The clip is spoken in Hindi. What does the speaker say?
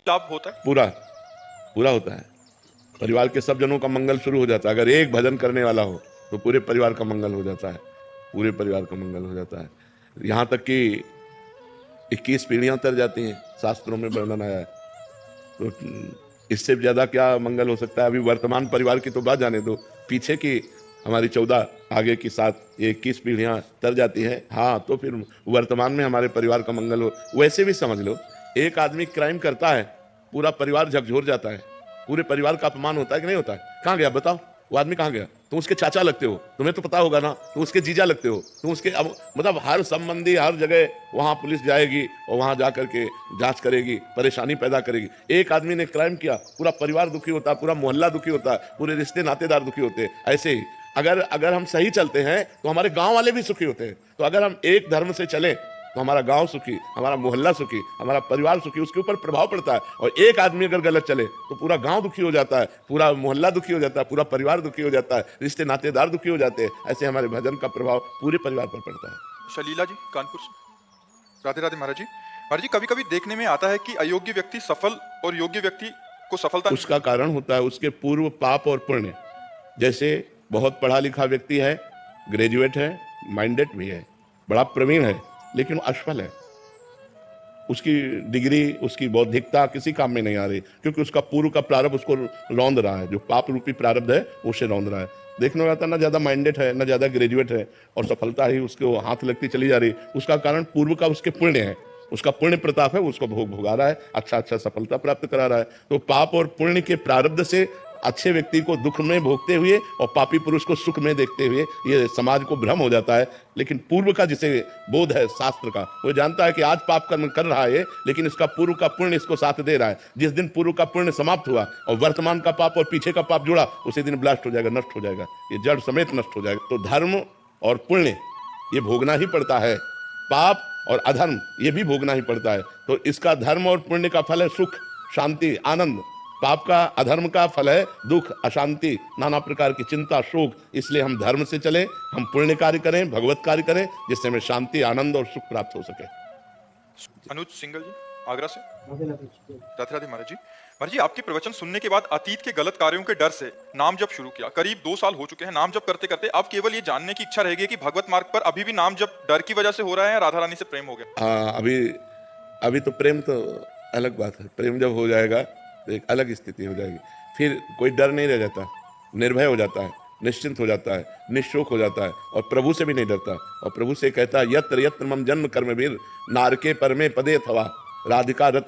लाभ होता है? पूरा पूरा होता है। परिवार के सब जनों का मंगल शुरू हो जाता है। अगर एक भजन करने वाला हो तो पूरे परिवार का मंगल हो जाता है, पूरे परिवार का मंगल हो जाता है। यहाँ तक कि 21 पीढ़ियां तर जाती हैं, शास्त्रों में वर्णन आया है। तो इससे ज्यादा क्या मंगल हो सकता है? अभी वर्तमान परिवार की तो बात जाने दो, पीछे की हमारी 14 आगे की 7 ये 21 पीढ़ियां तर जाती है। हाँ, तो फिर वर्तमान में हमारे परिवार का मंगल हो। वैसे भी समझ लो, एक आदमी क्राइम करता है, पूरा परिवार झकझोर जाता है, पूरे परिवार का अपमान होता है कि नहीं होता है? कहाँ गया बताओ? वो आदमी कहाँ गया? तुम उसके चाचा लगते हो, तुम्हें तो पता होगा ना, तुम उसके जीजा लगते हो, तुम उसके अब मतलब हर संबंधी हर जगह वहां पुलिस जाएगी और वहां जाकर के जांच करेगी, परेशानी पैदा करेगी। एक आदमी ने क्राइम किया, पूरा परिवार दुखी होता है, पूरा मोहल्ला दुखी होता है, पूरे रिश्ते नातेदार दुखी होते हैं। ऐसे ही अगर हम सही चलते हैं तो हमारे गांव वाले भी सुखी होते हैं। तो अगर हम एक धर्म से चलें तो हमारा गांव सुखी, हमारा मोहल्ला सुखी, हमारा परिवार सुखी, उसके ऊपर प्रभाव पड़ता है। और एक आदमी अगर गलत चले तो पूरा गांव दुखी हो जाता है, पूरा मोहल्ला दुखी हो जाता है, पूरा परिवार दुखी हो जाता है, रिश्ते नातेदार दुखी हो जाते हैं। ऐसे हमारे भजन का प्रभाव पूरे परिवार पर पड़ता है। शलीला जी कानपुर से। राधे राधे महाराज जी। महाराज जी, कभी कभी देखने में आता है कि अयोग्य व्यक्ति सफल और योग्य व्यक्ति को सफलता नहीं उसका कारण होता है उसके पूर्व पाप और पुण्य। जैसे बहुत पढ़ा लिखा व्यक्ति है, ग्रेजुएट है, माइंडेड भी है, बड़ा प्रवीण है, लेकिन वो असफल है। उसकी डिग्री, उसकी बौद्धिकता किसी काम में नहीं आ रही, क्योंकि उसका पूर्व का प्रारब्ध उसको रौंद रहा है। जो पाप रूपी प्रारब्ध है वो उसे रौंद रहा है। देखने में आता ना ज्यादा माइंडेड है, ना ज्यादा ग्रेजुएट है, और सफलता ही उसको हाथ लगती चली जा रही। उसका कारण पूर्व का उसके पुण्य है, उसका पुण्य प्रताप है, उसको भोग भोगा रहा है, अच्छा सफलता प्राप्त करा रहा है। तो पाप और पुण्य के प्रारब्ध से अच्छे व्यक्ति को दुख में भोगते हुए और पापी पुरुष को सुख में देखते हुए ये समाज को भ्रम हो जाता है। लेकिन पूर्व का जिसे बोध है शास्त्र का, वो जानता है कि आज पाप कर्म कर रहा है, लेकिन इसका पूर्व का पुण्य इसको साथ दे रहा है। जिस दिन पूर्व का पुण्य समाप्त हुआ और वर्तमान का पाप और पीछे का पाप जुड़ा, उसी दिन ब्लास्ट हो जाएगा, नष्ट हो जाएगा, ये जड़ समेत नष्ट हो जाएगा। तो धर्म और पुण्य ये भोगना ही पड़ता है, पाप और अधर्म ये भी भोगना ही पड़ता है। तो इसका धर्म और पुण्य का फल है सुख, शांति, आनंद। पाप का, अधर्म का फल है दुख, अशांति, नाना प्रकार की चिंता, शोक। इसलिए हम धर्म से चले, हम पुण्य कार्य करें, भगवत कार्य करें, जिससे हमें शांति, आनंद और सुख प्राप्त हो सके। अनुज सिंगल जी आगरा से। राधे राधे महाराज जी। महाराज जी, आपके प्रवचन सुनने के बाद अतीत के गलत कार्यों के डर से नाम जप शुरू किया। करीब 2 साल हो चुके हैं नाम जप करते करते। अब केवल ये जानने की इच्छा रहेगी कि भगवत मार्ग पर अभी भी नाम जप डर की वजह से हो रहा है या राधा रानी से प्रेम हो गया? हाँ, अभी तो प्रेम तो अलग बात है। प्रेम जब हो जाएगा तो एक अलग स्थिति हो जाएगी, फिर कोई डर नहीं रह जाता, निर्भय हो जाता है, निश्चिंत हो जाता है, निशोक हो जाता है, और प्रभु से भी नहीं डरता। और प्रभु से कहता है, यत्र यत्र मम जन्म कर्म वीर नारके परमे पदे थवा राधिका रति